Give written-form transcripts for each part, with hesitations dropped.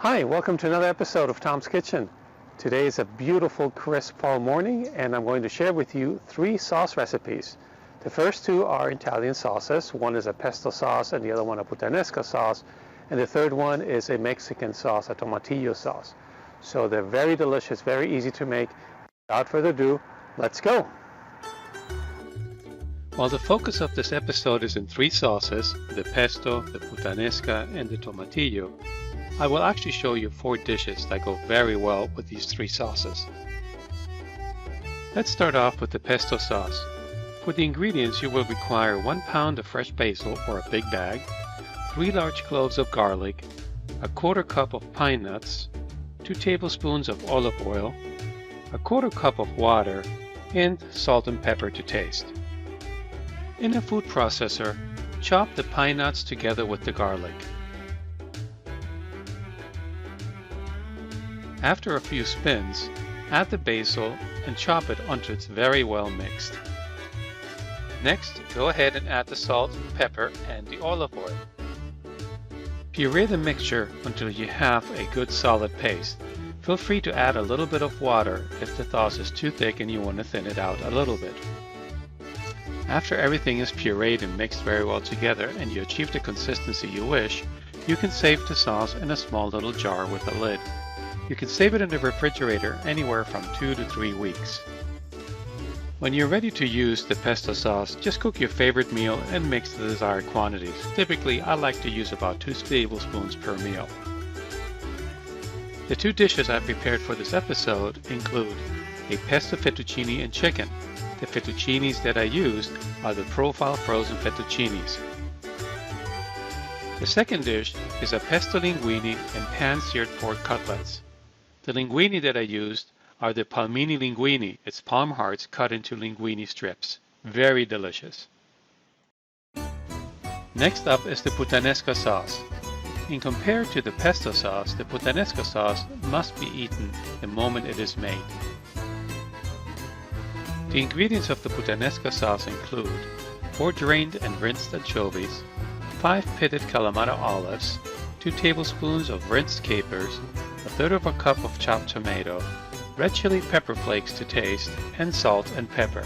Hi, welcome to another episode of Tom's Kitchen. Today is a beautiful crisp fall morning and I'm going to share with you 3 sauce recipes. The first 2 are Italian sauces. One is a pesto sauce and the other one a puttanesca sauce. And the third one is a Mexican sauce, a tomatillo sauce. So they're very delicious, very easy to make. Without further ado, let's go. While the focus of this episode is in 3 sauces, the pesto, the puttanesca, and the tomatillo, I will actually show you 4 dishes that go very well with these 3 sauces. Let's start off with the pesto sauce. For the ingredients you will require 1 pound of fresh basil or a big bag, 3 large cloves of garlic, a 1/4 cup of pine nuts, 2 tablespoons of olive oil, a 1/4 cup of water, and salt and pepper to taste. In a food processor, chop the pine nuts together with the garlic. After a few spins, add the basil and chop it until it's very well mixed. Next, go ahead and add the salt, pepper, and the olive oil. Puree the mixture until you have a good solid paste. Feel free to add a little bit of water if the sauce is too thick and you want to thin it out a little bit. After everything is pureed and mixed very well together and you achieve the consistency you wish, you can save the sauce in a small little jar with a lid. You can save it in the refrigerator anywhere from 2 to 3 weeks. When you're ready to use the pesto sauce, just cook your favorite meal and mix the desired quantities. Typically, I like to use about 2 tablespoons per meal. The 2 dishes I prepared for this episode include a pesto fettuccine and chicken. The fettuccinis that I used are the profile frozen fettuccinis. The second dish is a pesto linguine and pan-seared pork cutlets. The linguine that I used are the palmini linguine. It's palm hearts cut into linguine strips. Very delicious. Next up is the puttanesca sauce. In compared to the pesto sauce, the puttanesca sauce must be eaten the moment it is made. The ingredients of the puttanesca sauce include 4 drained and rinsed anchovies, 5 pitted Kalamata olives, 2 tablespoons of rinsed capers, 1/3 cup of chopped tomato, red chili pepper flakes to taste, and salt and pepper.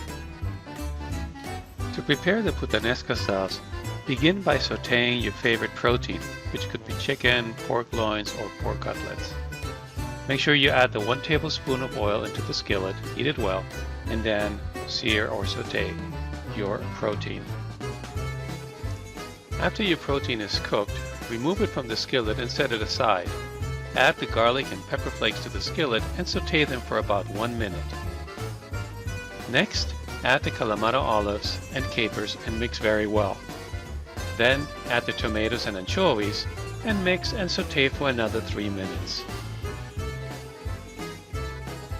To prepare the puttanesca sauce, begin by sautéing your favorite protein, which could be chicken, pork loins, or pork cutlets. Make sure you add the 1 tablespoon of oil into the skillet, heat it well, and then sear or sauté your protein. After your protein is cooked, remove it from the skillet and set it aside. Add the garlic and pepper flakes to the skillet and sauté them for about 1 minute. Next, add the Kalamata olives and capers and mix very well. Then add the tomatoes and anchovies and mix and sauté for another 3 minutes.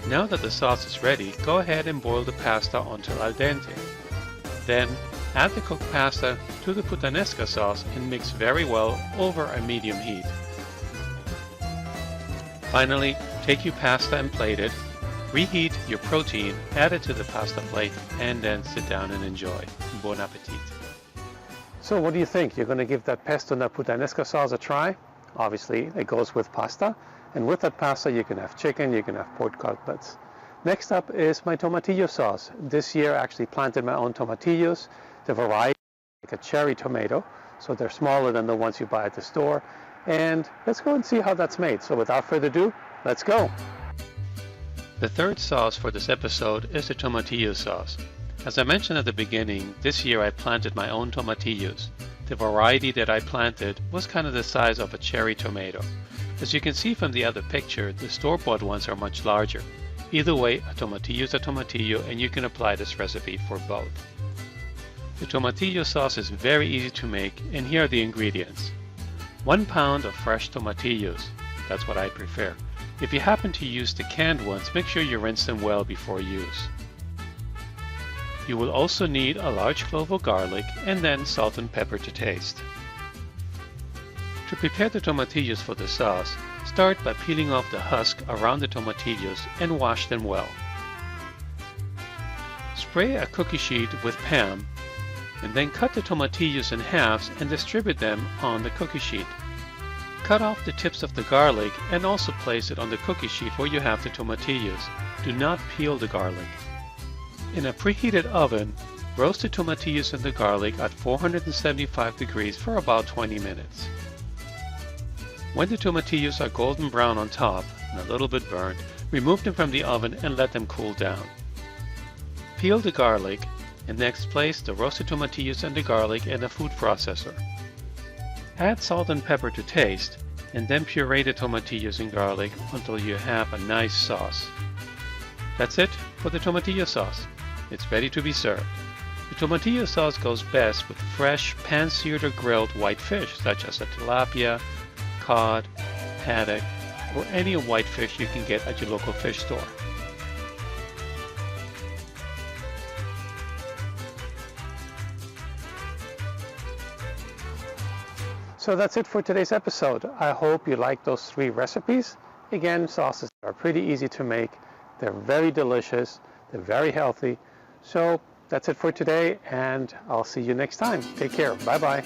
Now that the sauce is ready, go ahead and boil the pasta until al dente. Then add the cooked pasta to the puttanesca sauce and mix very well over a medium heat. Finally, take your pasta and plate it, reheat your protein, add it to the pasta plate, and then sit down and enjoy. Bon appetit! So what do you think? You're going to give that pesto and that puttanesca sauce a try? Obviously, it goes with pasta. And with that pasta, you can have chicken, you can have pork cutlets. Next up is my tomatillo sauce. This year I actually planted my own tomatillos. The variety is like a cherry tomato, so they're smaller than the ones you buy at the store. And let's go and see how that's made. So without further ado, let's go. The third sauce for this episode is the tomatillo sauce. As I mentioned at the beginning, this year I planted my own tomatillos. The variety that I planted was kind of the size of a cherry tomato. As you can see from the other picture, the store-bought ones are much larger. Either way, a tomatillo is a tomatillo and you can apply this recipe for both. The tomatillo sauce is very easy to make and here are the ingredients. 1 pound of fresh tomatillos, that's what I prefer. If you happen to use the canned ones, make sure you rinse them well before use. You will also need a large clove of garlic and then salt and pepper to taste. To prepare the tomatillos for the sauce, start by peeling off the husk around the tomatillos and wash them well. Spray a cookie sheet with Pam and then cut the tomatillos in halves and distribute them on the cookie sheet. Cut off the tips of the garlic and also place it on the cookie sheet where you have the tomatillos. Do not peel the garlic. In a preheated oven, roast the tomatillos and the garlic at 475 degrees for about 20 minutes. When the tomatillos are golden brown on top and a little bit burnt, remove them from the oven and let them cool down. Peel the garlic and next place the roasted tomatillos and the garlic in a food processor. Add salt and pepper to taste and then puree the tomatillos and garlic until you have a nice sauce. That's it for the tomatillo sauce. It's ready to be served. The tomatillo sauce goes best with fresh pan-seared or grilled white fish such as a tilapia, cod, haddock, or any white fish you can get at your local fish store. So that's it for today's episode. I hope you like those 3 recipes. Again, sauces are pretty easy to make. They're very delicious. They're very healthy. So that's it for today, and I'll see you next time. Take care. Bye-bye.